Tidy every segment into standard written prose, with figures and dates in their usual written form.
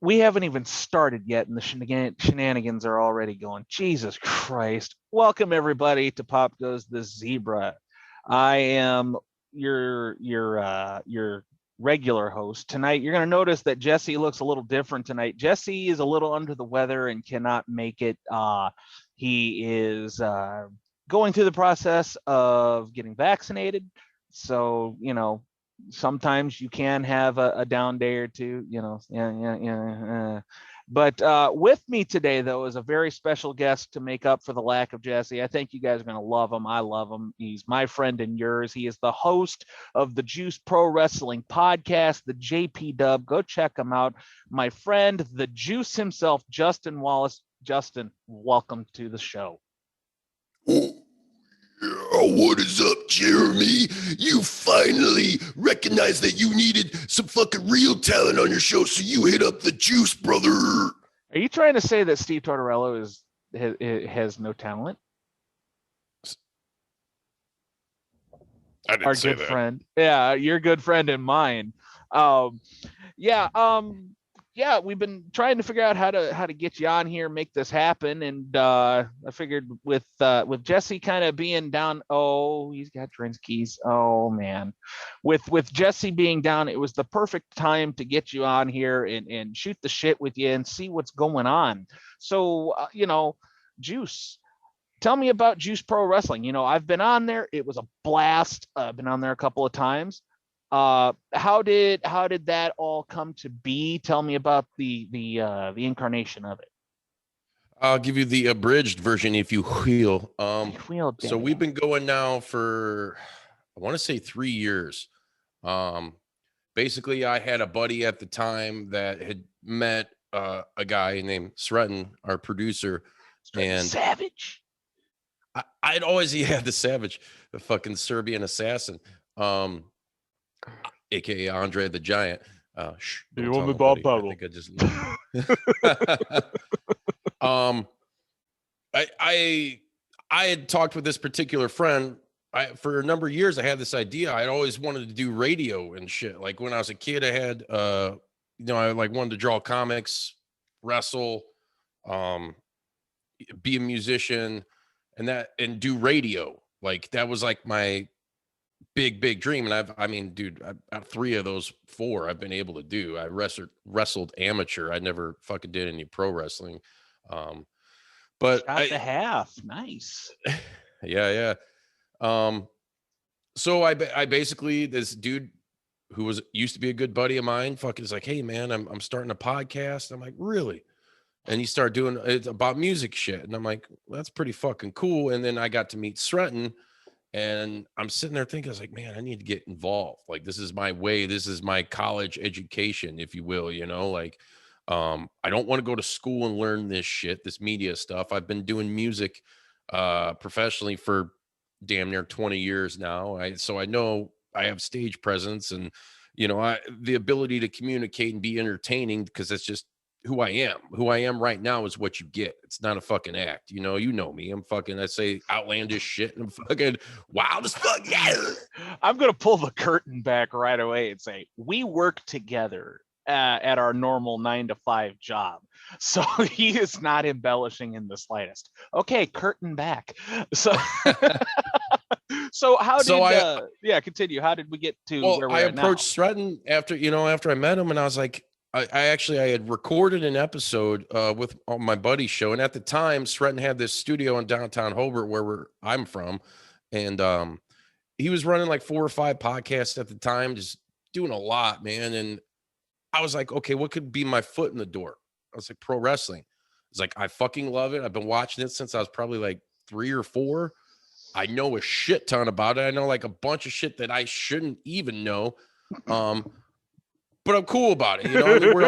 We haven't even started yet, and the shenanigans are already going. Jesus Christ. Welcome, everybody, to Pop Goes the Zebra. I am your regular host. Tonight, you're going to notice that Jesse looks a little different tonight. Jesse is a little under the weather and cannot make it. He is going through the process of getting vaccinated. So, sometimes you can have a down day or two, But with me today, though, is a very special guest to make up for the lack of Jesse. I think you guys are going to love him. I love him. He's my friend and yours. He is the host of the Juice Pro Wrestling podcast, the JP Dub. Go check him out. My friend, the Juice himself, Justin Wallace. Justin, welcome to the show. What is up, Jeremy? You finally recognized that you needed some fucking real talent on your show, so you hit up the Juice, brother. Are you trying to say that Steve Tortorello has no talent? I didn't Our say good that. friend. Yeah, your good friend and mine. Yeah, we've been trying to figure out how to get you on here, make this happen, and I figured with Jesse kind of being down. Oh, he's got Drinsky's. Oh man, with Jesse being down, it was the perfect time to get you on here and shoot the shit with you and see what's going on. So Juice. Tell me about Juice Pro Wrestling. I've been on there. It was a blast. I've been on there a couple of times. How did that all come to be? Tell me about the incarnation of it. I'll give you the abridged version, if you will. So we've been going now for, I want to say 3 years. Basically, I had a buddy at the time that had met a guy named Sretton, our producer, and Savage. I'd always the Savage, the fucking Serbian assassin. AKA Andre the Giant. You want me, Bob Pavel? I think I had talked with this particular friend. For a number of years, I had this idea. I'd always wanted to do radio and shit. Like when I was a kid, I had I wanted to draw comics, wrestle, be a musician, and do radio. Like that was like my big dream. And dude, 3 of those 4 I've been able to do. I wrestled amateur. I never fucking did any pro wrestling. But shot the half. Nice. Yeah. So I basically, this dude who used to be a good buddy of mine, fucking is like, hey man, I'm starting a podcast. I'm like, really? And he started doing it about music shit. And I'm like, well, that's pretty fucking cool. And then I got to meet Sretton. And I'm sitting there thinking, I was like, man, I need to get involved. Like, this is my way. This is my college education, if you will, I don't want to go to school and learn this shit, this media stuff. I've been doing music professionally for damn near 20 years now. So I know I have stage presence and, the ability to communicate and be entertaining because that's just who I am. Who I am right now is what you get. It's not a fucking act. You know me. I say outlandish shit and I'm fucking wild as fuck. Yeah. I'm going to pull the curtain back right away and say, we work together at our normal 9-to-5 job. So he is not embellishing in the slightest. Okay. Curtain back. So, continue. How did we get to where we're at now? I approached Stratton after I met him and I was like, I had recorded an episode with my buddy's show. And at the time, Sretton had this studio in downtown Hobart where I'm from. And he was running like 4 or 5 podcasts at the time, just doing a lot, man. And I was like, okay, what could be my foot in the door? I was like, pro wrestling. It's like, I fucking love it. I've been watching it since I was probably like 3 or 4. I know a shit ton about it. I know like a bunch of shit that I shouldn't even know. But I'm cool about it.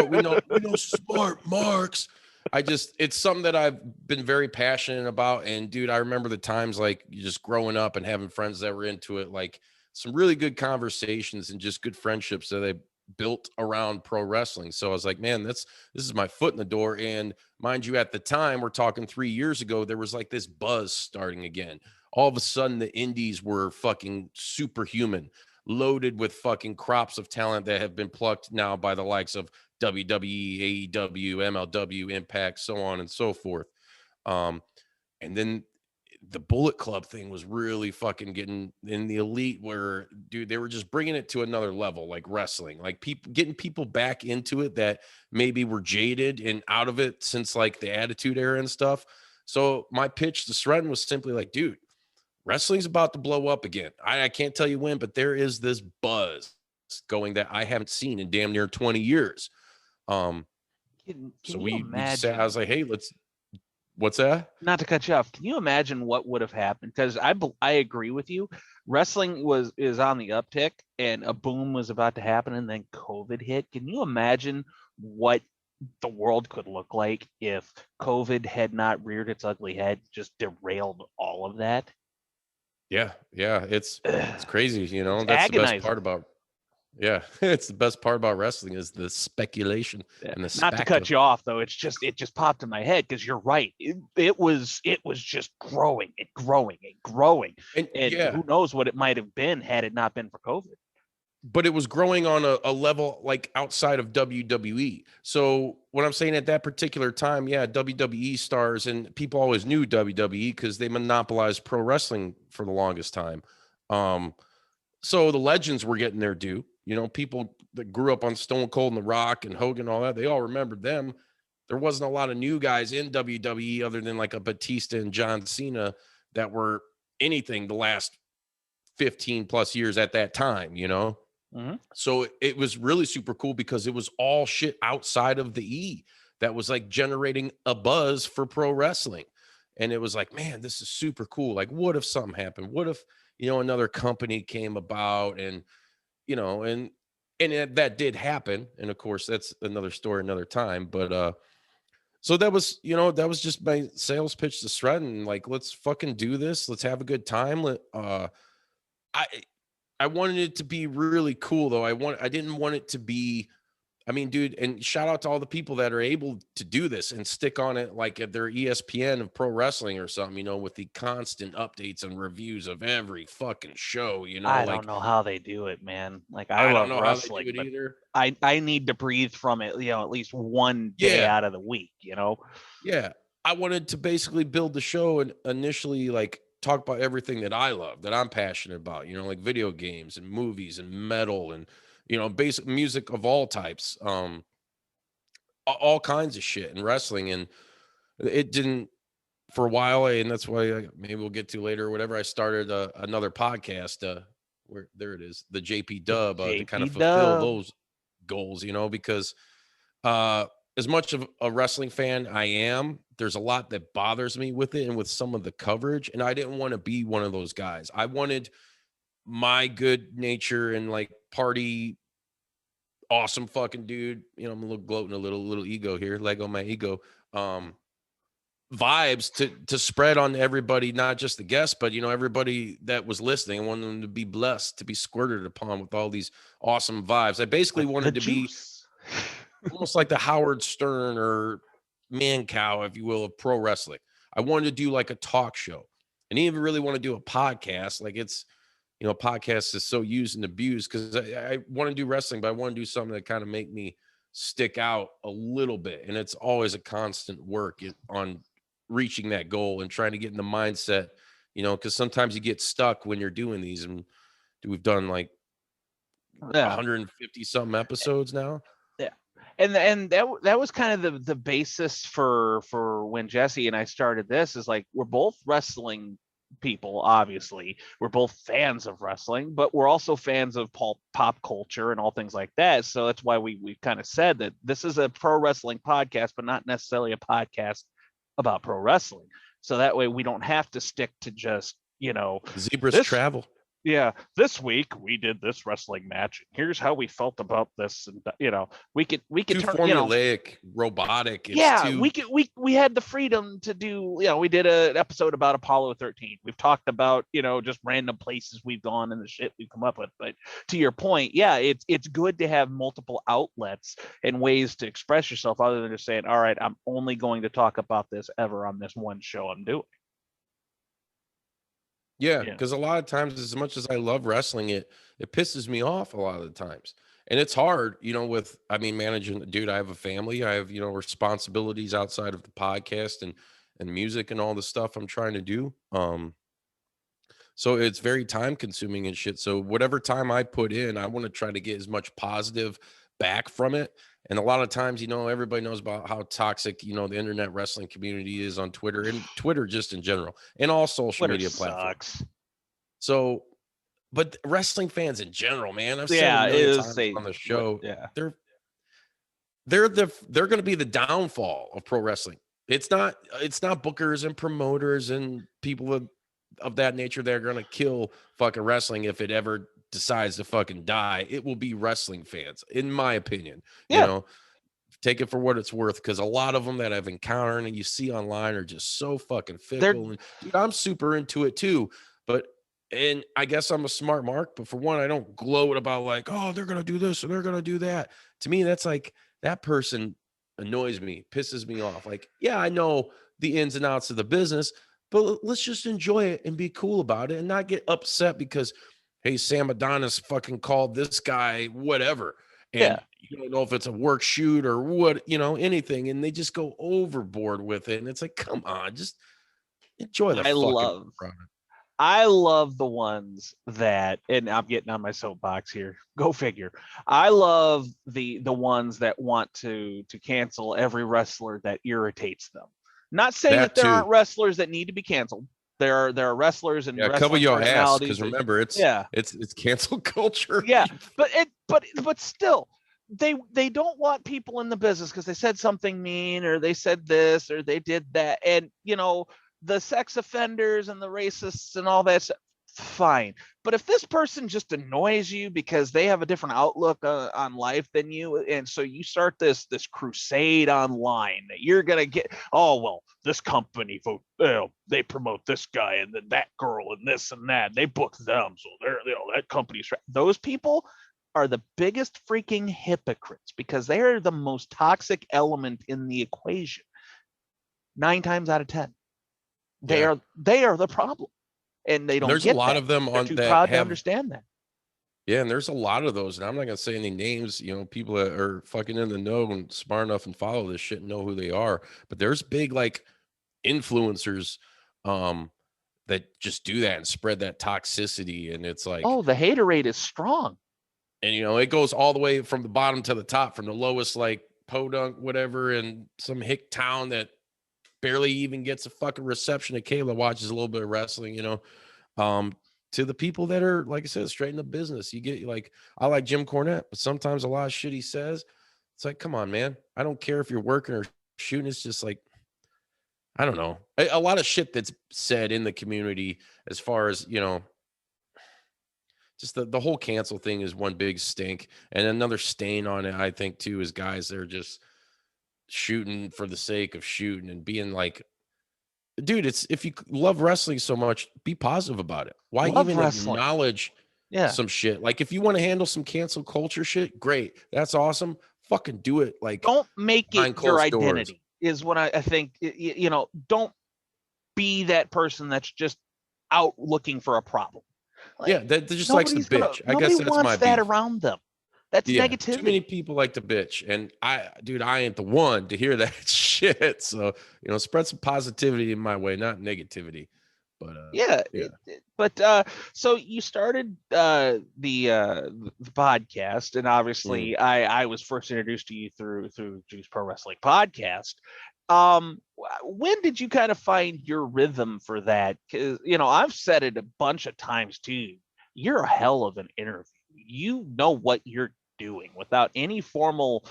We know smart marks. It's something that I've been very passionate about. And dude, I remember the times like just growing up and having friends that were into it, like some really good conversations and just good friendships that I built around pro wrestling. So I was like, man, this is my foot in the door. And mind you, at the time, we're talking 3 years ago, there was like this buzz starting again. All of a sudden the indies were fucking superhuman, loaded with fucking crops of talent that have been plucked now by the likes of WWE, AEW, MLW, Impact, so on and so forth. And then the Bullet Club thing was really fucking getting in the elite where, dude, they were just bringing it to another level, like wrestling, like people getting people back into it that maybe were jaded and out of it since like the Attitude Era and stuff. So my pitch to Sretton was simply like, dude, wrestling's about to blow up again. I can't tell you when, but there is this buzz going that I haven't seen in damn near 20 years. Can So you we just said, I was imagine? like, hey, what's that? Not to cut you off, can you imagine what would have happened? Because I agree with you. Wrestling is on the uptick, and a boom was about to happen, and then COVID hit. Can you imagine what the world could look like if COVID had not reared its ugly head, just derailed all of that? Yeah. It's crazy. You know, It's that's the best agonizing. part about, yeah, it's the best part about wrestling is the speculation and the Not to cut spectacle. you off though, it just popped in my head because you're right. It was just growing and growing and growing, And and yeah, who knows what it might have been had it not been for COVID. but it was growing on a level like outside of WWE. So what I'm saying at that particular time, yeah, WWE stars and people always knew WWE because they monopolized pro wrestling for the longest time. Um, so the legends were getting their due. You know, people that grew up on Stone Cold and The Rock and Hogan, all that, they all remembered them. There wasn't a lot of new guys in WWE other than like a Batista and John Cena that were anything the last 15 plus years at that time, you know? Mm-hmm. So it was really super cool because it was all shit outside of the E that was like generating a buzz for pro wrestling. And it was like, man, this is super cool. Like, what if something happened? What if, you know, another company came about and, you know, and that did happen. And of course, that's another story, another time. But so that was, you know, that was just my sales pitch to Sretton. Like, let's fucking do this. Let's have a good time. I I wanted it to be really cool though. I didn't want it to be, I mean, dude, and shout out to all the people that are able to do this and stick on it like at their ESPN of pro wrestling or something, you know, with the constant updates and reviews of every fucking show, you know, I don't like know how they do it, man. Like I I don't love know how they do wrestling, it but either. I need to breathe from it, at least one day Yeah. out of the week, Yeah. I wanted to basically build the show and initially like talk about everything that I love, that I'm passionate about, you know, like video games and movies and metal and, you know, basic music of all types. All kinds of shit in wrestling. And it didn't for a while. And that's why maybe we'll get to later or whatever. I started another podcast, where there it is, the JP The Dub, to kind JP of fulfill Dub. those goals, you know, because uh, as much of a wrestling fan I am, there's a lot that bothers me with it and with some of the coverage. And I didn't want to be one of those guys. I wanted my good nature and like party awesome fucking dude. You know, I'm a little gloating a little ego here, Lego my ego. Um, Vibes to spread on everybody, not just the guests, but you know, everybody that was listening. I wanted them to be blessed, to be squirted upon with all these awesome vibes. I basically With the wanted to be juice. almost like the Howard Stern or Man Cow, if you will, of pro wrestling. I wanted to do like a talk show. And even really want to do a podcast. Like it's, you know, podcast is so used and abused because I want to do wrestling, but I want to do something that kind of make me stick out a little bit. And it's always a constant work on reaching that goal and trying to get in the mindset, you know, because sometimes you get stuck when you're doing these. And we've done like Yeah. 150 something episodes now. Yeah. And that was kind of the basis for when Jesse and I started this, is like we're both wrestling people, obviously. We're both fans of wrestling, but we're also fans of pop culture and all things like that. So that's why we kind of said that this is a pro wrestling podcast, but not necessarily a podcast about pro wrestling. So that way we don't have to stick to just, Zebras this travel. yeah, this week we did this wrestling match. Here's how we felt about this, and we could Too turn, formulaic, robotic. It's yeah, too. we had the freedom to do, we did an episode about Apollo 13. We've talked about, just random places we've gone and the shit we've come up with. But to your point, yeah, it's good to have multiple outlets and ways to express yourself other than just saying, all right, I'm only going to talk about this ever on this one show I'm doing. Yeah, Yeah. because a lot of times, as much as I love wrestling, it pisses me off a lot of the times. And it's hard, with, I mean, managing, dude, I have a family, I have, responsibilities outside of the podcast and music and all the stuff I'm trying to do. So it's very time consuming and shit. So whatever time I put in, I want to try to get as much positive back from it. And a lot of times, everybody knows about how toxic, the internet wrestling community is on Twitter, and Twitter just in general, and all social Twitter media sucks. platforms. So, but wrestling fans in general, man, I've said a Yeah, it million is. times on the show, Yeah. they're going to be the downfall of pro wrestling. It's not bookers and promoters and people of that nature that are going to kill fucking wrestling if it ever decides to fucking die. It will be wrestling fans, in my opinion. Yeah. Take it for what it's worth, because a lot of them that I've encountered and you see online are just so fucking fickle. And dude, I'm super into it too, and I guess I'm a smart mark, but for one, I don't gloat about like, oh, they're gonna do this or they're gonna do that. To me, that's like, that person annoys me, pisses me off. Like, yeah, I know the ins and outs of the business, but let's just enjoy it and be cool about it and not get upset because, hey, Sam Adonis fucking called this guy whatever. And you don't know if it's a work shoot or what, anything. And they just go overboard with it. And it's like, come on, just enjoy the fucking product. I love the ones that, and I'm getting on my soapbox here. Go figure. I love the ones that want to cancel every wrestler that irritates them. Not saying that there aren't wrestlers that need to be canceled. There are wrestlers and cover your ass, because remember, it's cancel culture. Yeah, but still, they don't want people in the business because they said something mean or they said this or they did that, and the sex offenders and the racists and all that stuff, fine. But if this person just annoys you because they have a different outlook on life than you, and so you start this crusade online that you're gonna get, oh well, this company vote, they promote this guy and then that girl and this and that, they book them, so they're that company's right. Those people are the biggest freaking hypocrites because they are the most toxic element in the equation. 9 times out of 10. They are the problem, and they don't. There's get a lot that. of them They're on too that proud to understand that. Yeah, and there's a lot of those, and I'm not gonna say any names. People that are fucking in the know and smart enough and follow this shit and know who they are. But there's big like influencers, that just do that and spread that toxicity, and it's like, oh, the hater rate is strong, and it goes all the way from the bottom to the top, from the lowest like podunk whatever in some hick town that barely even gets a fucking reception. That Kayla watches a little bit of wrestling, to the people that are, like I said, straight in the business. You get like, I like Jim Cornette, but sometimes a lot of shit he says, it's like, come on, man. I don't care if you're working or shooting. It's just like, I don't know. A lot of shit that's said in the community as far as, just the whole cancel thing is one big stink. And another stain on it, I think, too, is guys that are just shooting for the sake of shooting and being like, dude, it's, if you love wrestling so much, be positive about it. Why even acknowledge some shit? Like, if you want to handle some cancel culture shit, great. That's awesome. Fucking do it. Like, don't make it your identity is what I think. Don't be that person that's just out looking for a problem. Like, that just likes to bitch. I guess that's my that around them. That's negativity. Too many people like to bitch, and I ain't the one to hear that shit. So spread some positivity in my way, not negativity. But so you started the podcast, and obviously I was first introduced to you through Juice Pro Wrestling Podcast. When did you kind of find your rhythm for that? Because I've said it a bunch of times too. You're a hell of an interview. You know what you're doing without any formal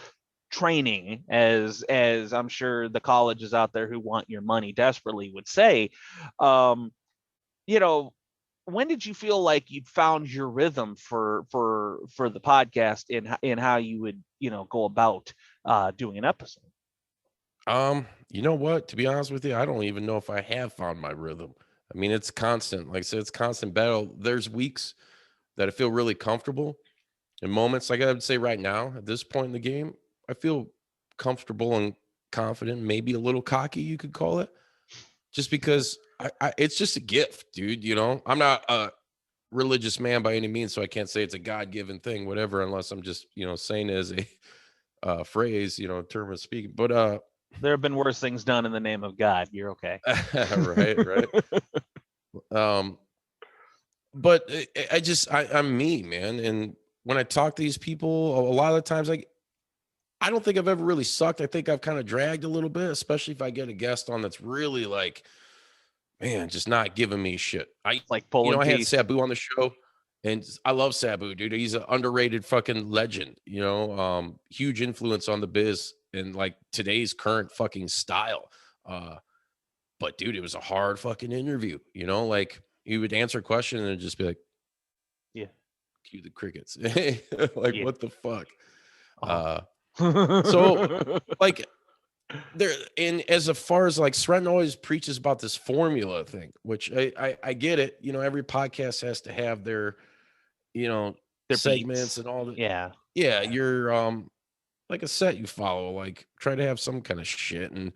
training, as I'm sure the colleges out there who want your money desperately would say. When did you feel like you'd found your rhythm for the podcast in how you would go about doing an episode? You know what? To be honest with you, I don't even know if I have found my rhythm. I mean, it's constant. Like I said, it's constant battle. There's weeks that I feel really comfortable. In moments, like I would say right now, at this point in the game, I feel comfortable and confident, maybe a little cocky, you could call it, just because it's just a gift, dude. I'm not a religious man by any means, so I can't say it's a God-given thing, whatever, unless I'm just, saying it as a phrase, term of speaking. But there have been worse things done in the name of God. You're okay. right. But I'm me, man. And when I talk to these people, a lot of the times, I don't think I've ever really sucked. I think I've kind of dragged a little bit, especially if I get a guest on that's really like, man, just not giving me shit. Like pulling I had teeth. Sabu on the show, and I love Sabu, dude. He's an underrated fucking legend, huge influence on the biz and like today's current fucking style. But dude, it was a hard fucking interview, like he would answer a question and just be like, yeah, cue the crickets. Like, yeah. what the fuck? So like there, and as far as like Sretton always preaches about this formula thing, which I get it. Every podcast has to have their segments beats. and all that. Yeah. You're like a set you follow, like try to have some kind of shit. And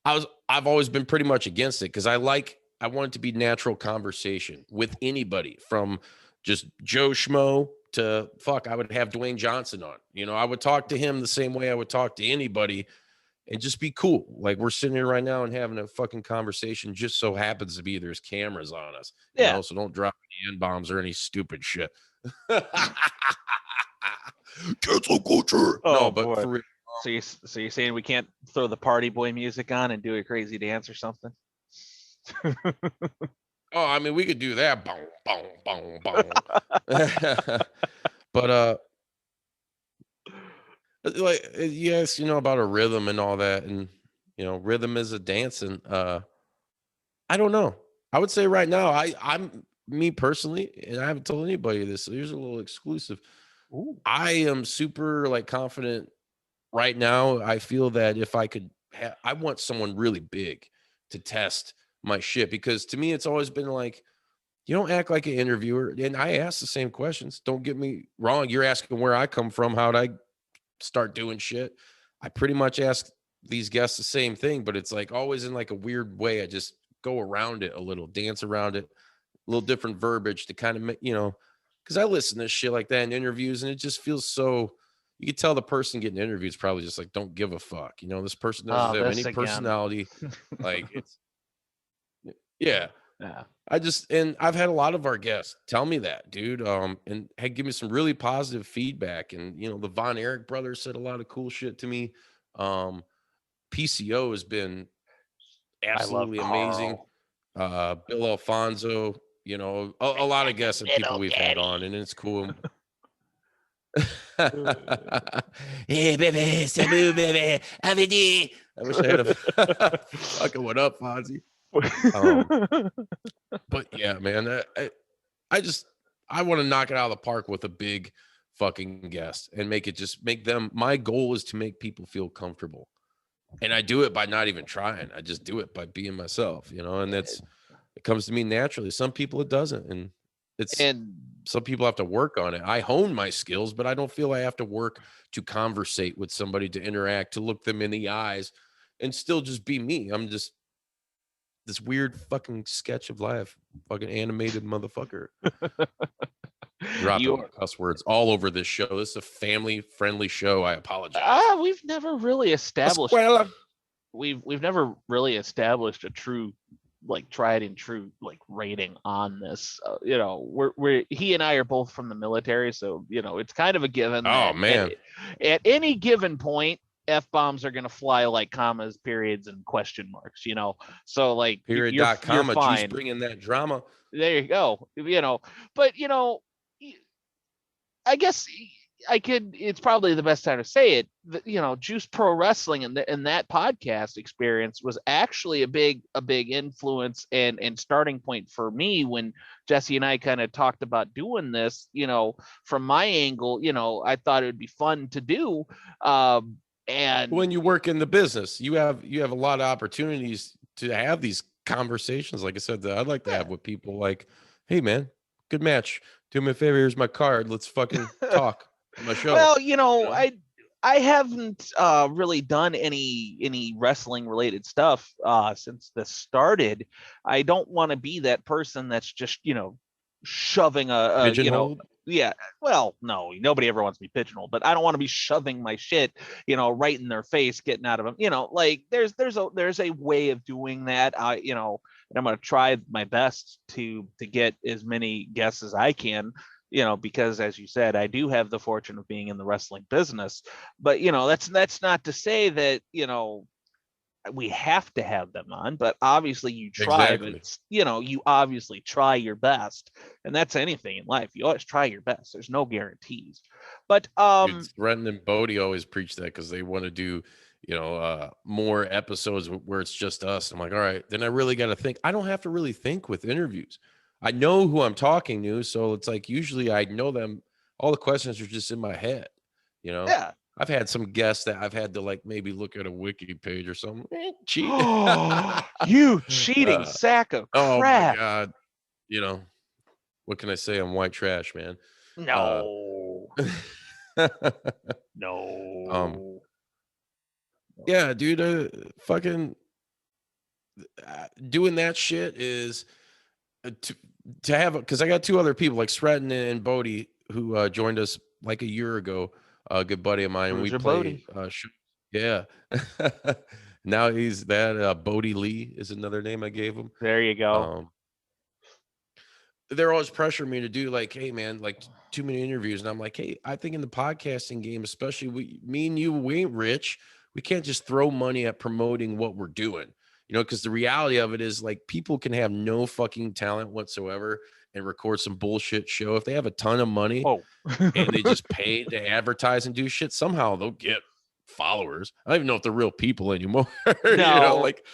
I've always been pretty much against it because I want it to be natural conversation with anybody, from just Joe Schmo to fuck. I would have Dwayne Johnson on. I would talk to him the same way I would talk to anybody, and just be cool. Like we're sitting here right now and having a fucking conversation. Just so happens to be there's cameras on us. So don't drop any N-bombs or any stupid shit. Cancel culture. Oh, no, but boy. for real. So you're saying we can't throw the party boy music on and do a crazy dance or something? Oh, I mean, we could do that. Boom, boom, boom, boom. But like, yes, about a rhythm and all that, and rhythm is a dance, and I don't know. I would say right now, I'm me personally, and I haven't told anybody this. So here's a little exclusive. Ooh. I am super like confident right now. I feel that if I could, I want someone really big to test my shit, because to me, it's always been like, you don't act like an interviewer. And I ask the same questions. Don't get me wrong. You're asking where I come from. How'd I start doing shit? I pretty much ask these guests the same thing, but it's like always in like a weird way. I just go around it a little, dance around it, a little different verbiage to kind of, because I listen to shit like that in interviews, and it just feels so, you can tell the person getting interviewed is probably just like, don't give a fuck. This person doesn't have any personality. Like it's, yeah. And I've had a lot of our guests tell me that, dude, and had give me some really positive feedback. And, the Von Erich brothers said a lot of cool shit to me. PCO has been absolutely amazing. Bill Alfonso, a lot of guests and people we've had on, and it's cool. Hey, baby, Sabu, baby, I wish I had a fucking what up, Fonzie. But yeah, man, I want to knock it out of the park with a big fucking guest and make them. My goal is to make people feel comfortable, and I do it by not even trying. I just do it by being myself, and it comes to me naturally. Some people it doesn't, and some people have to work on it. I hone my skills, but I don't feel I have to work to conversate with somebody, to interact, to look them in the eyes, and still just be me. I'm just this weird fucking sketch of life, fucking animated motherfucker. Dropping cuss words all over this show. This is a family-friendly show. I apologize. We've never really established. We've never really established a true, like, tried and true, like, rating on this. We're he and I are both from the military, so it's kind of a given. Oh man! At any given point, F-bombs are going to fly like commas, periods, and question marks, so like period, you're comma, fine. Juice bringing that drama. There you go. But I guess it's probably the best time to say it. Juice Pro Wrestling and that podcast experience was actually a big influence and starting point for me when Jesse and I kind of talked about doing this. From my angle, I thought it would be fun to do. And when you work in the business, you have a lot of opportunities to have these conversations. Like I said, that I'd like to have with people. Like, hey man, good match. Do me a favor. Here's my card. Let's fucking talk on my show. Well, I haven't really done any wrestling related stuff since this started. I don't want to be that person that's just shoving a Pigeonholed. yeah, well, no, nobody ever wants to be pigeonholed, but I don't want to be shoving my shit, right in their face, getting out of them, like there's a way of doing that. And I'm going to try my best to get as many guests as I can, because as you said, I do have the fortune of being in the wrestling business. But that's not to say that we have to have them on, but obviously you try. But Exactly. you obviously try your best, and that's anything in life. You always try your best. There's no guarantees. But Dude, Threaten and Bodie always preach that because they want to do, more episodes where it's just us. I'm like, all right, then I really got to think. I don't have to really think with interviews. I know who I'm talking to, so it's like usually I know them. All the questions are just in my head. You know, yeah. I've had some guests that I've had to like maybe look at a wiki page or something. Cheat. You cheating Uh, sack of oh my crap. god. You know, what can I say? I'm white trash, man. Uh, No. um, No. yeah, dude, fucking doing that shit is to have because I got two other people like Stratton and Bodie who joined us like a year ago. A good buddy of mine, and we Bruiser play. Bodie. Yeah, now he's that. Bodie Lee is another name I gave him. There you go. Um, they're always pressuring me to do like, hey man, like too many interviews, and I'm like, hey, I think in the podcasting game, especially me and you, we ain't rich. We can't just throw money at promoting what we're doing, because the reality of it is like people can have no fucking talent whatsoever and record some bullshit show. If they have a ton of money Oh. and they just pay to advertise and do shit, somehow they'll get followers. I don't even know if they're real people anymore. No. Like,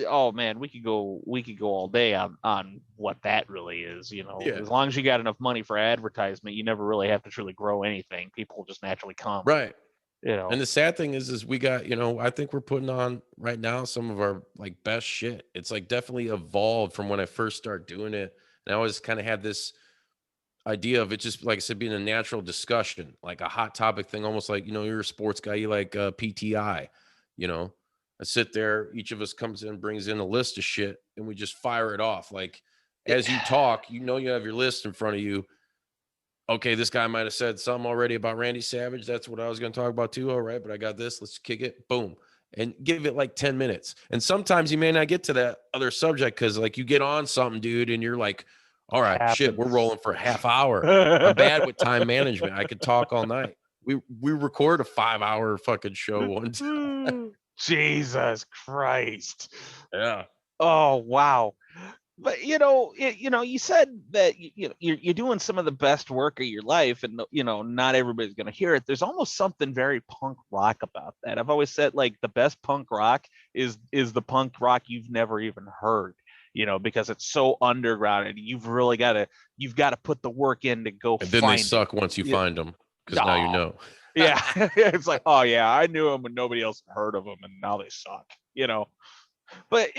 Oh man, we could go all day on what that really is. yeah, As long as you got enough money for advertisement, you never really have to truly grow anything. People just naturally come. right. You And know. the sad thing is we got, I think we're putting on right now some of our like best shit. It's like definitely evolved from when I first started doing it. And I always kind of had this idea of it just, like I said, being a natural discussion, like a hot topic thing, almost like, you're a sports guy, you like PTI, you know. I sit there, each of us comes in, brings in a list of shit, and we just fire it off. Like as you talk, you have your list in front of you. Okay, this guy might have said something already about Randy Savage. That's what I was going to talk about too. All right, but I got this. Let's kick it. Boom. And give it like 10 minutes. And sometimes you may not get to that other subject because like you get on something, dude, and you're like, all right, shit, we're rolling for a half hour. I'm bad with time management. I could talk all night. We record a 5-hour fucking show once. Jesus Christ. Yeah. Oh wow. But you said that you're doing some of the best work of your life, and not everybody's going to hear it. There's almost something very punk rock about that. I've always said like the best punk rock is the punk rock you've never even heard, because it's so underground, and you've got to put the work in to go And then they find suck it. once you find them because now you know. Yeah. It's like, oh yeah, I knew them when nobody else heard of them, and now they suck. But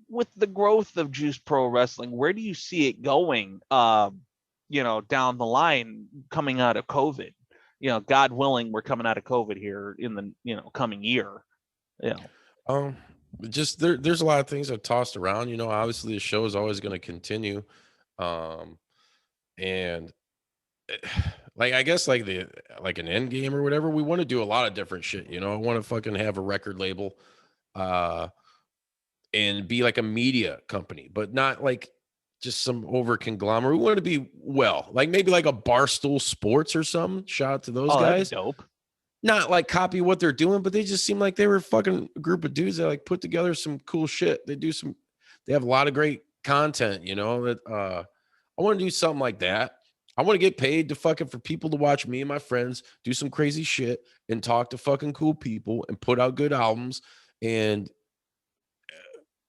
with the growth of Juice Pro Wrestling, where do you see it going? Down the line, coming out of COVID. God willing, we're coming out of COVID here in the coming year. Um, just there's a lot of things that tossed around. Obviously the show is always going to continue. And like I guess like an end game or whatever, we want to do a lot of different shit. I want to fucking have a record label, and be like a media company, but not like just some over conglomerate. We want to be like maybe like a Barstool Sports or something. Shout out to those Oh, that'd be guys. dope. Not like copy what they're doing, but they just seem like they were a fucking group of dudes that like put together some cool shit. They have a lot of great content, that I want to do something like that. I want to get paid to fucking for people to watch me and my friends do some crazy shit and talk to fucking cool people and put out good albums. And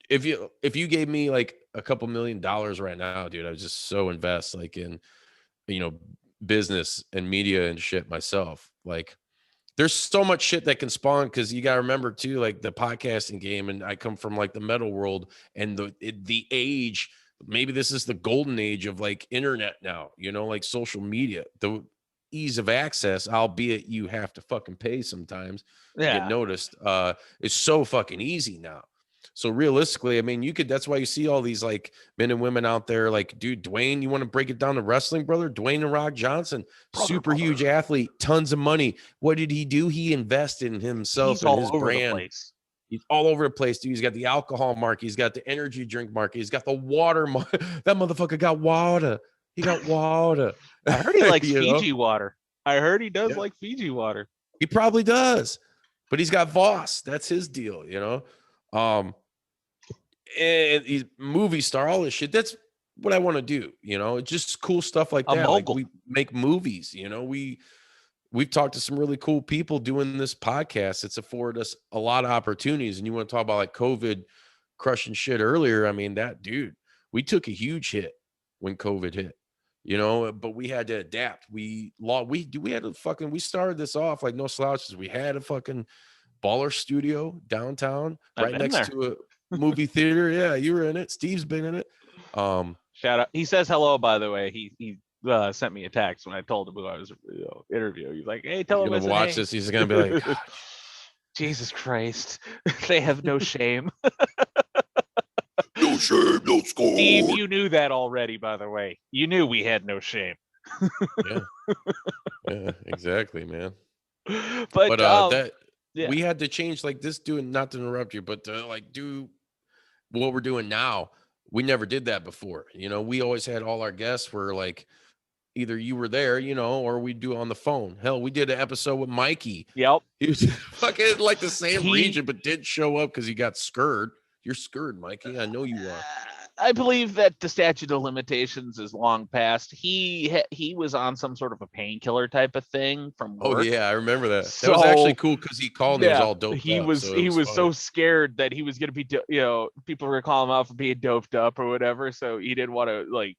if you gave me like a couple $1 million right now, dude, I would just so invest like in, business and media and shit myself. Like there's so much shit that can spawn because you got to remember too, like the podcasting game. And I come from like the metal world and the age, maybe this is the golden age of like internet now, like social media, the ease of access, albeit you have to fucking pay sometimes to get noticed. It's so fucking easy now. So realistically, I mean, that's why you see all these like men and women out there like, dude, Dwayne, you want to break it down to wrestling, brother? Dwayne The Rock Johnson, super huge athlete, tons of money. What did he do? He invested in himself and his brand. He's all over the place, dude. He's got the alcohol market. He's got the energy drink market. He's got the water market. That motherfucker got water. He got water. I heard he likes Fiji water. I heard he does like Fiji water. He probably does, but he's got Voss. That's his deal, you know. And he's movie star, all this shit. That's what I want to do, you know. It's just cool stuff like that. Like we make movies, you know. We've talked to some really cool people doing this podcast. It's afforded us a lot of opportunities. And you want to talk about like COVID crushing shit earlier. I mean, that dude, we took a huge hit when COVID hit, you know, but we had to adapt. We started this off like no slouches. We had a fucking baller studio downtown right next to a movie theater. Yeah, you were in it. Steve's been in it. Shout out. He says hello, by the way. He sent me a text when I told him who I was interviewing. He's like, "Hey, tell him I said, watch this." He's gonna be like, "Jesus Christ, they have no shame." No shame, no score. Steve, you knew that already, by the way. You knew we had no shame. Yeah, exactly, man. But we had to change like this, doing, not to interrupt you, but to like do what we're doing now. We never did that before. You know, we always had all our guests were like, either you were there, you know, or we do on the phone. Hell, we did an episode with Mikey. Yep. He was fucking like the same region, but did show up because he got scurred. You're scurred, Mikey. I know you are. I believe that the statute of limitations is long past. He was on some sort of a painkiller type of thing from work. Oh yeah, I remember that. That was actually cool because he called and he was all doped up. He was so scared that he was going to be, you know, people were going to call him out for being doped up or whatever. So he didn't want to like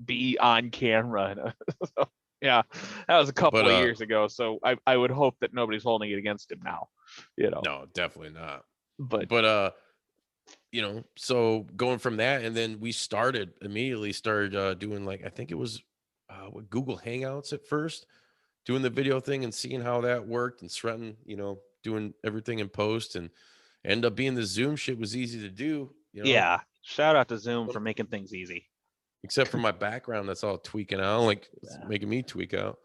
be on camera. So, yeah, that was a couple of years ago. So I would hope that nobody's holding it against him now. You know, no, definitely not. But you know, so going from that, and then we immediately started doing like, I think it was with Google Hangouts at first, doing the video thing and seeing how that worked, and Sretton, you know, doing everything in post, and end up being the Zoom shit was easy to do. You know? Yeah, shout out to Zoom for making things easy. Except for my background, that's all tweaking out, like making me tweak out.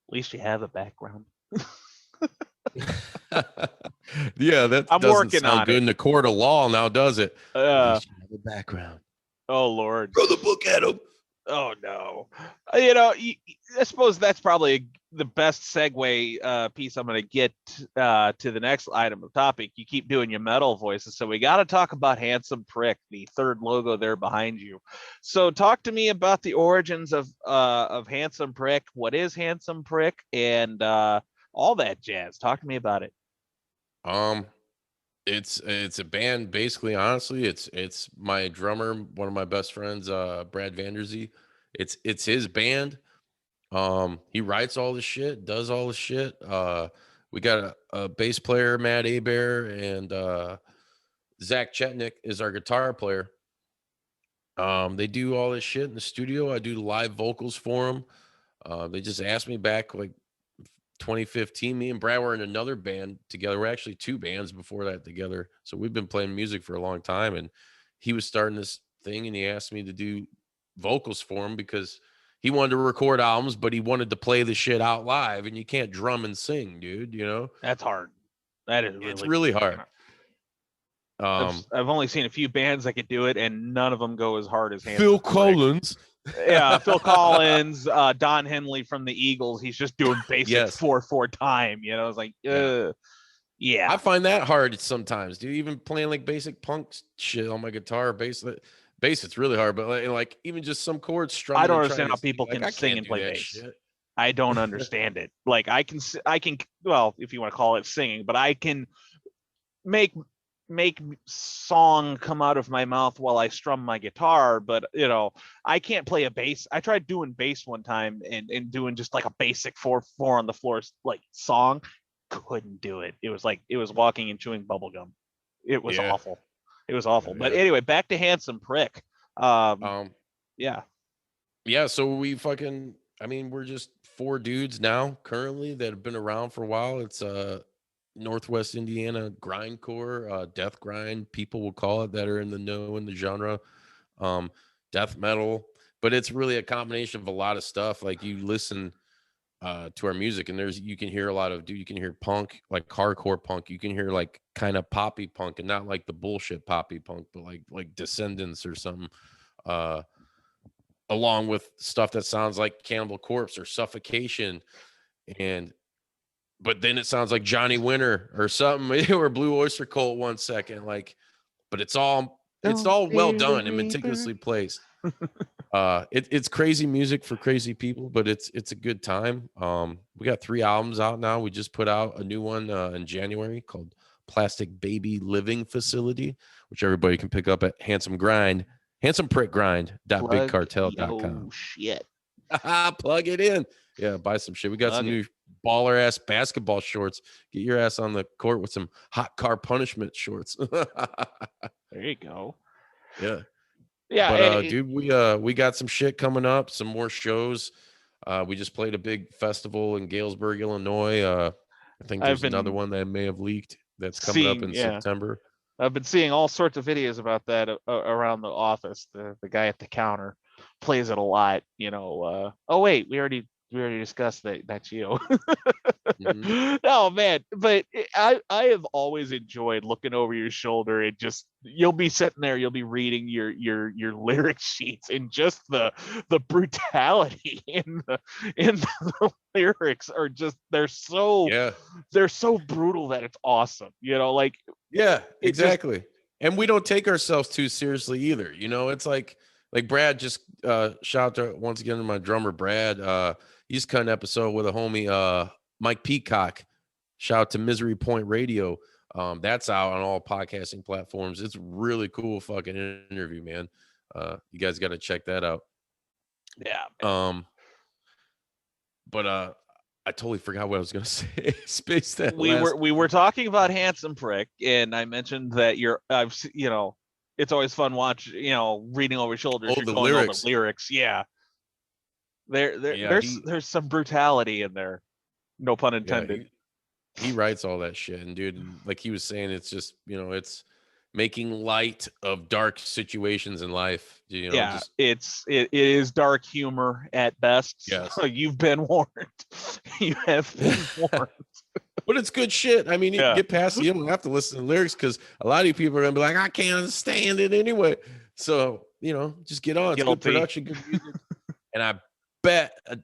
At least you have a background. Yeah, that I'm doesn't working sound on good it in the court of law now, does it? The background. Oh Lord, throw the book at him. Oh no, you know, I suppose that's probably the best segue piece I'm going to get to the next item of topic. You keep doing your metal voices, so we got to talk about Handsome Prick, the third logo there behind you. So talk to me about the origins of Handsome Prick. What is Handsome Prick, and all that jazz? Talk to me about it. It's a band, basically. Honestly, it's my drummer, one of my best friends, Brad Vanderzee. It's his band. He writes all the shit, does all the shit. We got a bass player, Matt Abear, and Zach Chetnick is our guitar player. They do all this shit in the studio. I do live vocals for them. They just asked me back like 2015. Me and Brad were in another band together. We're actually two bands before that together. So we've been playing music for a long time. And he was starting this thing, and he asked me to do vocals for him because he wanted to record albums, but he wanted to play the shit out live. And you can't drum and sing, dude. You know, that's hard. That is it's really hard. I've only seen a few bands that could do it, and none of them go as hard as Phil Collins. Yeah, Phil Collins, Don Henley from the Eagles. He's just doing basic 4/4 time. You know, it's like, yeah. I find that hard sometimes, dude. Even playing like basic punk shit on my guitar, bass, it's really hard. But like even just some chords strumming. I don't understand how people can sing and play bass. Shit. I don't understand it. Like I can. Well, if you want to call it singing, but I can make song come out of my mouth while I strum my guitar, but you know, I can't play a bass. I tried doing bass one time and doing just like a basic 4/4 on the floor like song. Couldn't do it. It was like it was walking and chewing bubble gum. It was awful. It was awful. But anyway, back to Handsome Prick. Yeah. So we we're just 4 dudes now currently that have been around for a while. It's Northwest Indiana grindcore, death grind, people will call it, that are in the know in the genre, um, death metal. But it's really a combination of a lot of stuff. Like you listen to our music, and you can hear a lot of, dude, you can hear punk, like hardcore punk. You can hear like kind of poppy punk, and not like the bullshit poppy punk, but like Descendants or something. Uh, Along with stuff that sounds like Cannibal Corpse or Suffocation, and but then it sounds like Johnny Winter or something, or Blue Oyster Cult 1 second, like, but it's Don't all well fear the done and reaper. meticulously placed. It's crazy music for crazy people, but it's a good time. We got 3 albums out now. We just put out a new one in January called Plastic Baby Living Facility, which everybody can pick up at Plug handsomeprickgrind.bigcartel.com. yo shit. Plug it in. Yeah, buy some shit. We got some Plug it. new baller ass basketball shorts. Get your ass on the court with some hot car punishment shorts. There you go. Yeah. Yeah, But dude, we got some shit coming up, some more shows. We just played a big festival in Galesburg, Illinois. I think I've there's another been one that may have leaked that's coming up in September. I've been seeing all sorts of videos about that around the office. The guy at the counter plays it a lot. Oh wait, we already discussed that. That's you. Mhm. Oh man, but I have always enjoyed looking over your shoulder and just you'll be sitting there, you'll be reading your lyric sheets, and just the brutality in the lyrics are just Yeah. they're so brutal that it's awesome. Like Yeah, it just exactly. And we don't take ourselves too seriously either. It's like Brad just shout out once again to my drummer Brad. He's cut an episode with a homie Mike Peacock. Shout out to Misery Point Radio. That's out on all podcasting platforms. It's really cool fucking interview, man. You guys got to check that out. yeah. But I totally forgot what I was gonna say. Space that We were talking about Handsome Prick, and I mentioned that it's always fun reading over shoulders. You're the going over lyrics. lyrics. Yeah. There's some brutality in there. No pun intended. He writes all that shit, and dude, like he was saying, it's just it's making light of dark situations in life. Yeah, it is dark humor at best. Yes. So you've been warned. You have been warned. But it's good shit. I mean, you get past it, you don't have to listen to the lyrics, because a lot of you people are gonna be like, I can't understand it anyway. So just get on. It's good production, good music, and I bet I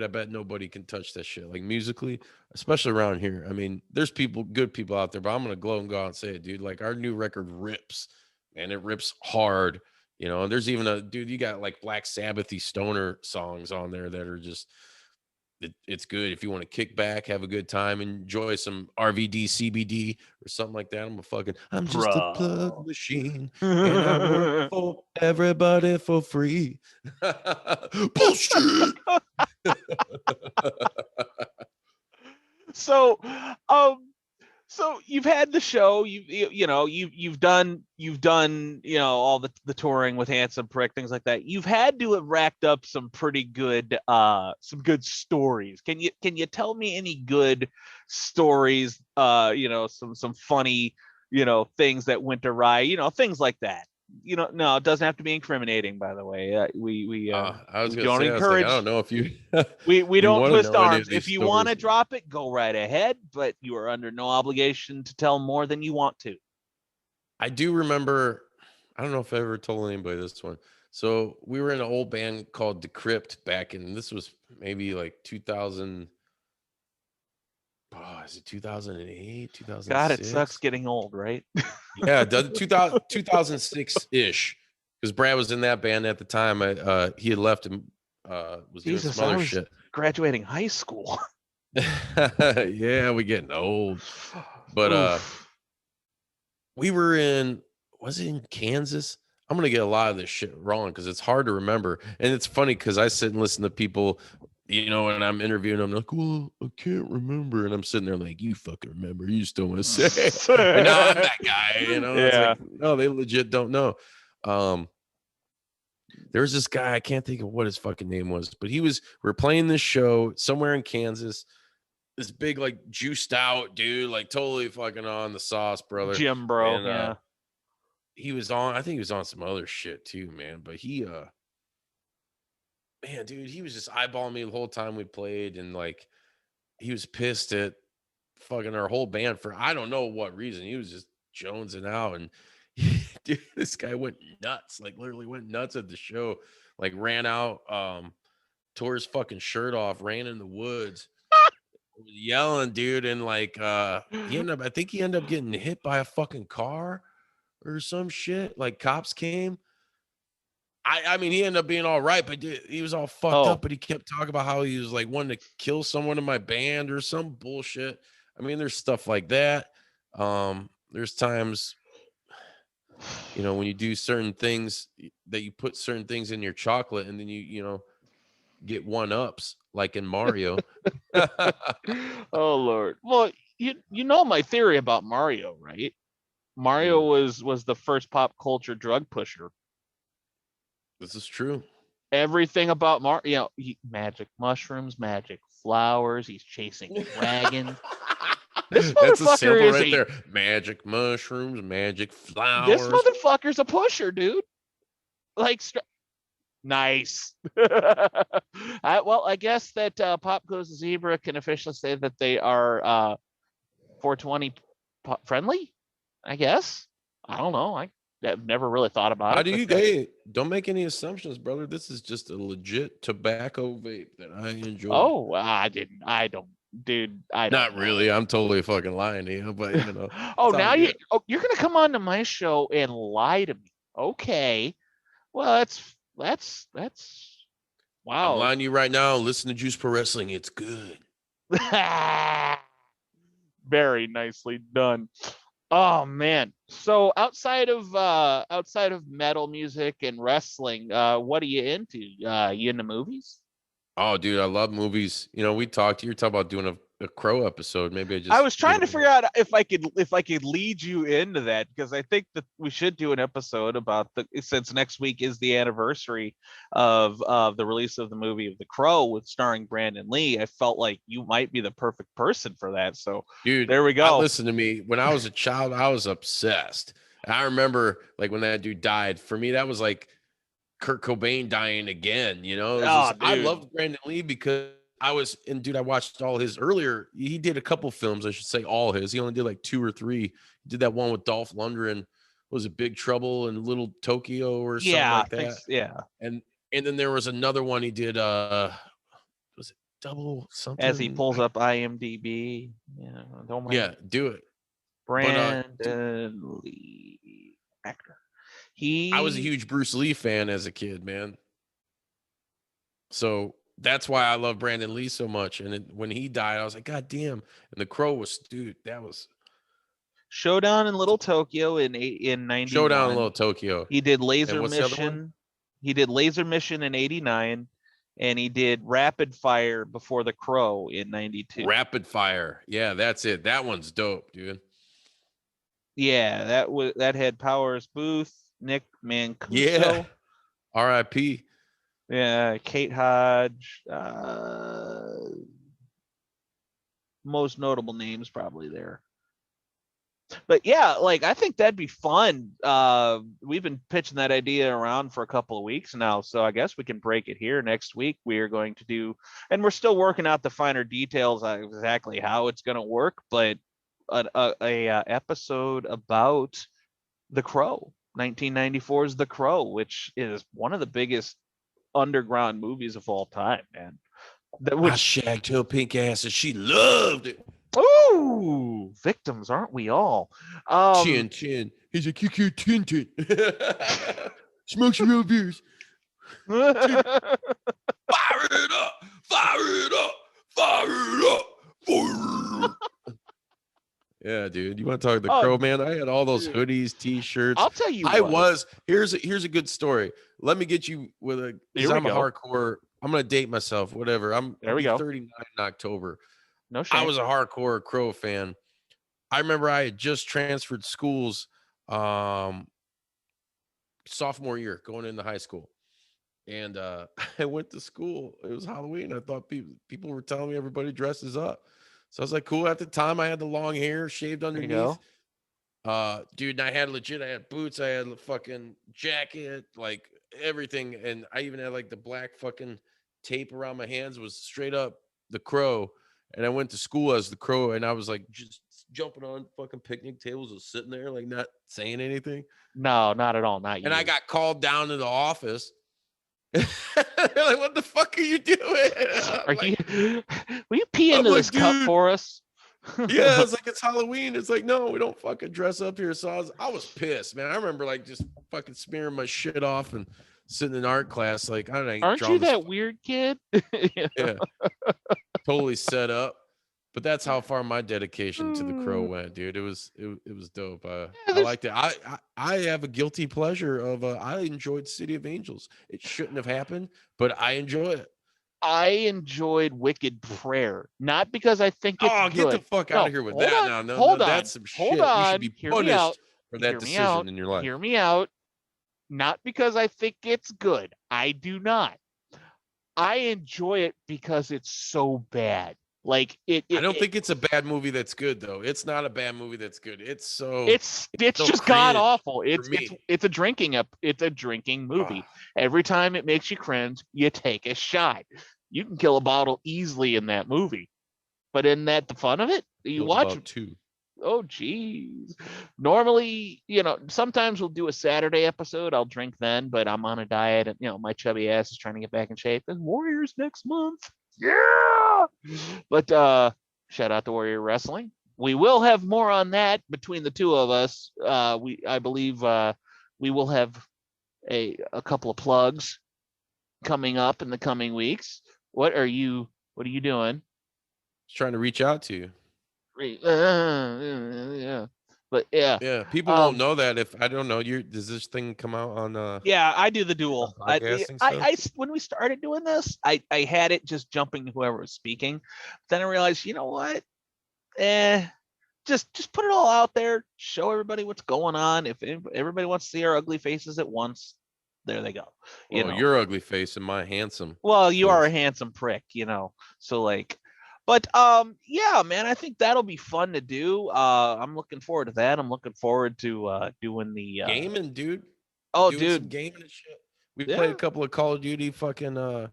bet nobody can touch that shit. Like musically, especially around here. I mean, there's good people out there, but I'm gonna go out and say it, dude. Like our new record rips, man. It rips hard. And there's even you got like Black Sabbathy stoner songs on there that are just, it's good if you want to kick back, have a good time, enjoy some RVD CBD or something like that. I'm just a plug machine, and I work for everybody for free. Bullshit. So you've had the show, you've done all the touring with Handsome Prick, things like that. You've had to have racked up some pretty good stories. Can you tell me any good stories, some funny things that went awry, things like that? No, it doesn't have to be incriminating, by the way. I was gonna don't say, encourage. I don't know if you we don't twist arms. If you want to drop it, go right ahead, but you are under no obligation to tell more than you want to. I do remember, I don't know if I ever told anybody this one. So we were in an old band called Decrypt back in, this was maybe like 2000. Oh, is it 2008, 2006? God, it sucks getting old, right? Yeah, 2006-ish, because Brad was in that band at the time. He had left and was doing some other shit. Graduating high school. Yeah, we getting old. But we were was it in Kansas? I'm gonna get a lot of this shit wrong because it's hard to remember. And it's funny because I sit and listen to people, and I'm interviewing them, like, well, I can't remember. And I'm sitting there like, you fucking remember. You just don't want to say it. And now I'm that guy, Yeah. It's like, no, they legit don't know. There was this guy, I can't think of what his fucking name was, but we're playing this show somewhere in Kansas. this big, like, juiced out dude, like totally fucking on the sauce, brother. Jim, bro. And Yeah. he was on, I think he was on some other shit too, man. But he man, dude, he was just eyeballing me the whole time we played, and like he was pissed at fucking our whole band for I don't know what reason. He was just jonesing out, and dude, this guy went nuts, like literally went nuts at the show, like ran out, tore his fucking shirt off, ran in the woods, yelling, dude, and like I think he ended up getting hit by a fucking car or some shit. Like cops came. I mean, he ended up being all right, but dude, he was all fucked Oh, up. But he kept talking about how he was like wanting to kill someone in my band or some bullshit. I mean, there's stuff like that. There's times, you know, when you do certain things that you put certain things in your chocolate, and then you know, get one ups like in Mario. oh Lord. Well, you know my theory about Mario, right? Mario Mm, was the first pop culture drug pusher. this is true. Everything about Mario, you know, magic mushrooms, magic flowers. He's chasing dragons. This That's a motherfucker sample is right a there. Magic mushrooms, magic this flowers. motherfucker's a pusher, dude. Like, nice. Well, I guess that Pop Goes the Zebra can officially say that they are 420 friendly. I guess. I don't know. I've never really thought about How it, do but you? Hey, don't make any assumptions, brother. This is just a legit tobacco vape that I enjoy. oh, I didn't. I don't, dude. I don't Not know. really. I'm totally fucking lying to you, but you know, Oh, it's all now good. you're gonna come on to my show and lie to me. Okay. Well, that's I'm wow. lying to you right now. Listen to Juice Pro Wrestling. It's good. Very nicely done. Oh man. So outside of metal music and wrestling, what are you into? You into movies? Oh, dude, I love movies. You know, we talked. You were talking about doing a Crow episode. Maybe I I just was get trying to over. figure out if I could lead you into that because I think that we should do an episode about the since next week is the anniversary of the release of the movie of The Crow with starring Brandon Lee. I felt like you might be the perfect person for that. So Dude, there we I go. listen to me. When I was a child, I was obsessed. And I remember like when that dude died. For me, that was like Kurt Cobain dying again. You know, it was Oh, just I dude. loved Brandon Lee because I was and dude, I watched all his earlier. He did a couple films, I should say all his. He only did like 2 or 3. He did that one with Dolph Lundgren. Was it Big Trouble in Little Tokyo or something Yeah, like that? thanks. Yeah. And then there was another one he did. Was it Double As he something? pulls up IMDb, yeah, don't mind Yeah, do it. But dude, Brandon Lee, actor. I was a He huge Bruce Lee fan as a kid, man. So that's why I love Brandon Lee so much. And when he died, I was like, God damn. And the Crow was, dude, that was Showdown in Little Tokyo in Showdown in Little 91. Tokyo. He did And Laser what's the other one? Mission. He did Laser Mission in 89 and he did Rapid Fire before the Crow in 92. Rapid Fire. Yeah, that's it. That one's dope, dude. Yeah, that had Powers Booth, Nick Yeah. Mancuso, R.I.P. yeah, Kate Hodge, most notable names probably there. But yeah, like I think that'd be fun. We've been pitching that idea around for a couple of weeks now, so I guess we can break it here. Next week we are going to do, and we're still working out the finer details on exactly how it's going to work, but a episode about The Crow, 1994's The Crow, which is one of the biggest underground movies of all time, man. That I which shagged her pink ass and she loved it. ooh, victims, aren't we all? Chin, chin. He's a QQ tin tin. Smoke some real beers. Fire it up. Fire it up. Fire it up. Fire it up. Yeah, dude. You want to talk the oh, Crow, man? I had all those dude. hoodies, t-shirts. I'll tell you I what. was here's a good story. Let me get you with a because Here we I'm a go. hardcore. I'm gonna date myself. Whatever. There I'll we be go. 39 in October. No I shame. was a hardcore Crow fan. I remember I had just transferred schools sophomore year going into high school. And I went to school. It was Halloween. I thought people were telling me everybody dresses up. So I was like, cool. At the time, I had the long hair shaved There you underneath. go. Dude, and I had boots, I had a fucking jacket, like everything. And I even had like the black fucking tape around my hands, was straight up the Crow. And I went to school as the Crow, and I was like just jumping on fucking picnic tables, was sitting there, like not saying anything. No, not at all. Not And I you. got called down to the office. They're like, what the fuck are you doing? Are Like, you? Will you pee I'm into like, this cup dude, for us? yeah, it's like it's Halloween. It's like, no, we don't fucking dress up here. So I was pissed, man. I remember like just fucking smearing my shit off and sitting in art class, like I ain't Aren't you drawing this. that weird kid? Yeah, totally set up. But that's how far my dedication to the Crow went, dude. It was dope. I liked it. I have a guilty pleasure of I enjoyed City of Angels. It shouldn't have happened, but I enjoy it. I enjoyed Wicked Prayer, not because I think it's Oh, good. get the fuck out of here with hold that on, now. No, hold no, on, that's some hold shit. You should on. be Hear me out. punished for that Hear me decision out. in your life. Hear me out. Not because I think it's good. I do not. I enjoy it because it's so bad. Like I don't think it's a bad movie that's good though. It's not a bad movie that's good. It's so it's so just god cringe awful. for me. It's a drinking movie. Every time it makes you cringe, you take a shot. You can kill a bottle easily in that movie. But isn't that the fun of it? You Killed watch about two. Oh geez. Normally, sometimes we'll do a Saturday episode. I'll drink then, but I'm on a diet and my chubby ass is trying to get back in shape. And Warriors next month. Yeah. But shout out to Warrior Wrestling. We will have more on that between the two of us. I believe we will have a couple of plugs coming up in the coming weeks. What are you doing? Just trying to reach out to you. Yeah. But yeah, people won't know that if I don't know you. Does this thing come out on? Yeah, I do the dual. I When we started doing this, I had it just jumping to whoever was speaking. Then I realized, you know what? Just put it all out there. Show everybody what's going on. If everybody wants to see our ugly faces at once, there they go. Your ugly face and my handsome. Well, you are a handsome prick, So like. But yeah, man, I think that'll be fun to do. I'm looking forward to that. I'm looking forward to doing the gaming, dude. Oh, doing dude, some gaming and shit. We played a couple of Call of Duty, fucking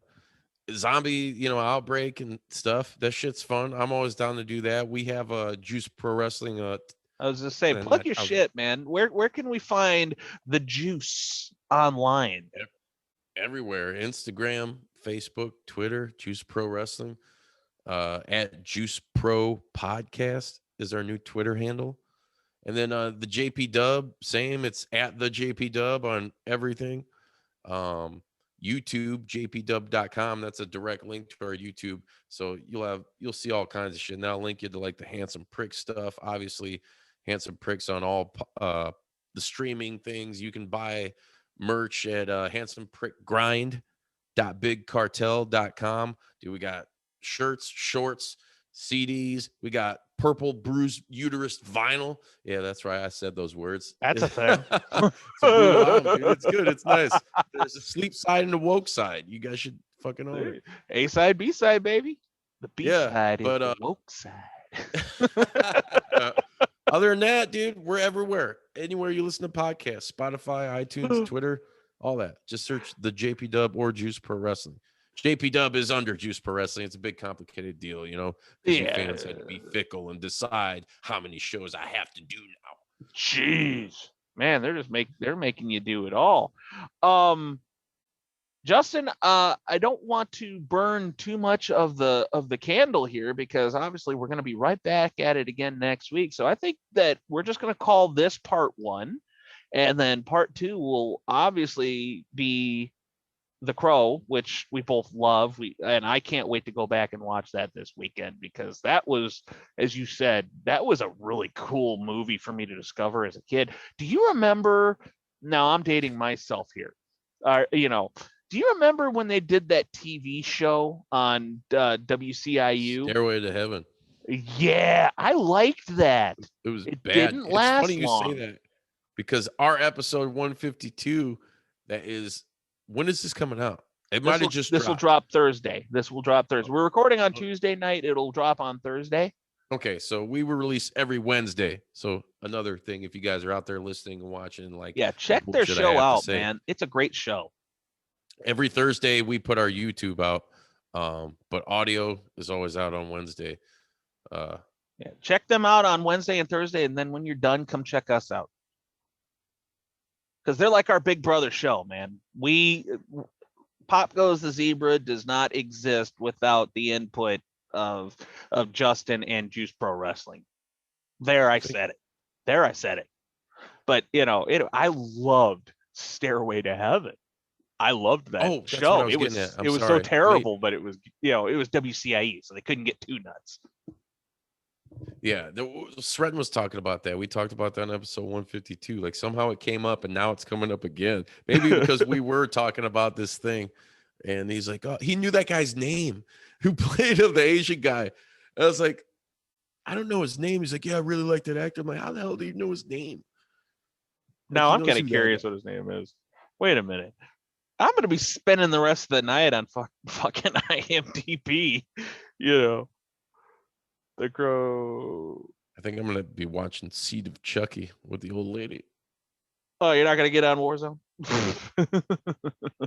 zombie, outbreak and stuff. That shit's fun. I'm always down to do that. We have Juice Pro Wrestling. I was just saying, plug your shit, man. Where can we find the Juice online? Everywhere: Instagram, Facebook, Twitter. Juice Pro Wrestling. At Juice Pro Podcast is our new Twitter handle. And then the JP Dub, same. It's at the JP Dub on everything. YouTube, jpdub.com. That's a direct link to our YouTube. So you'll see all kinds of shit. And I'll link you to like the Handsome Prick stuff. Obviously, Handsome Pricks on all the streaming things. You can buy merch at handsomeprickgrind.bigcartel.com. Dude, we got shirts, shorts, CDs. We got purple bruised uterus vinyl. Yeah, that's right. I said those words. That's a thing. It's a brutal album, dude. It's good. It's nice. There's a sleep side and a woke side. You guys should fucking own it. A side, B side, baby. The B side is the woke side. Other than that, dude, we're everywhere. Anywhere you listen to podcasts, Spotify, iTunes, Twitter, all that. Just search the JP Dub or Juice Pro Wrestling. JP Dub is under Juice Pro Wrestling. It's a big, complicated deal, because you fans had to be fickle and decide how many shows I have to do now. Jeez, man, they're making you do it all. Justin, I don't want to burn too much of the candle here because obviously we're going to be right back at it again next week. So I think that we're just going to call this part 1, and then part 2 will obviously be The Crow, which we both love. And I can't wait to go back and watch that this weekend because that was, as you said, that was a really cool movie for me to discover as a kid. Do you remember? Now I'm dating myself here. Do you remember when they did that TV show on WCIU? Stairway to Heaven. Yeah, I liked that. It was it bad. Didn't last it's funny long. You say that because our episode 152, when is this coming out? It might have just This will drop Thursday. We're recording on Tuesday night. It'll drop on Thursday. Okay, so we will release every Wednesday. So another thing, if you guys are out there listening and watching, like, Yeah, check what their should I show have to out, say? man. It's a great show. Every Thursday we put our YouTube out, but audio is always out on Wednesday. Yeah, check them out on Wednesday and Thursday, and then when you're done, come check us out. Because they're like our big brother show, man. Pop Goes the Zebra does not exist without the input of Justin and Juice Pro Wrestling. There I said it. But I loved Stairway to Heaven. I loved that show. That's what I was getting at. It was so terrible, but it was WCIE, so they couldn't get too nuts. Yeah, Sretton was talking about that. We talked about that in episode 152. Like, somehow it came up, and now it's coming up again. Maybe because we were talking about this thing, and he's like, "Oh, he knew that guy's name who played the Asian guy." And I was like, "I don't know his name." He's like, "Yeah, I really like that actor." I'm like, "How the hell do you know his name?" Now I'm kind of curious what his name is. Wait a minute. I'm going to be spending the rest of the night on fucking IMDb, The Crow. I think I'm going to be watching Seed of Chucky with the old lady. Oh, you're not going to get on Warzone?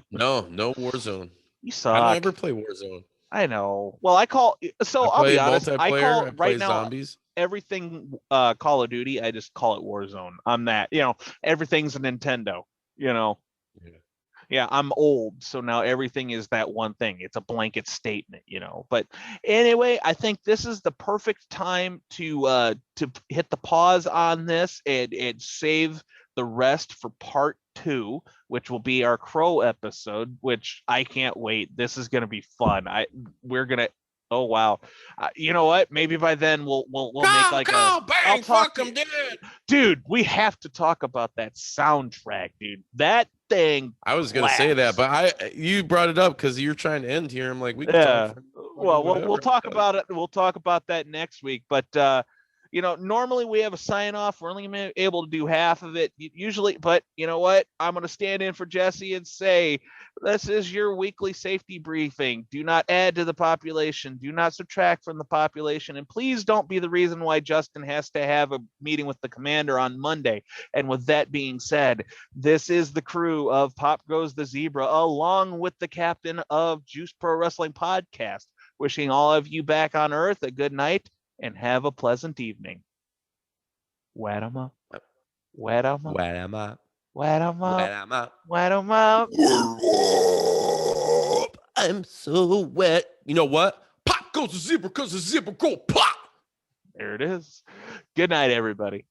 No Warzone. You suck. I don't ever play Warzone. I know. Well, I'll be honest. I call right now zombies. Everything Call of Duty, I just call it Warzone. I'm that, everything's a Nintendo, Yeah, I'm old, so now everything is that one thing. It's a blanket statement, But anyway, I think this is the perfect time to hit the pause on this and save the rest for part 2, which will be our Crow episode, which I can't wait. This is gonna be fun. We're gonna. Oh wow! You know what? Maybe by then we'll make like bang, fuck him, dude. We have to talk about that soundtrack, dude. That thing. I was gonna say that, but you brought it up because you're trying to end here. I'm like, we can talk. Well, we'll talk about it. We'll talk about that next week. But normally we have a sign off. We're only able to do half of it usually. But you know what? I'm going to stand in for Jesse and say, this is your weekly safety briefing. Do not add to the population. Do not subtract from the population. And please don't be the reason why Justin has to have a meeting with the commander on Monday. And with that being said, this is the crew of Pop Goes the Zebra, along with the captain of Juice Pro Wrestling Podcast, wishing all of you back on Earth a good night and have a pleasant evening. Wet 'em up. Wet 'em up. Wet 'em up. Wet 'em up. Wet 'em up. Wet 'em up. I'm so wet. You know what? Pop goes the zebra because the zebra go pop. There it is. Good night, everybody.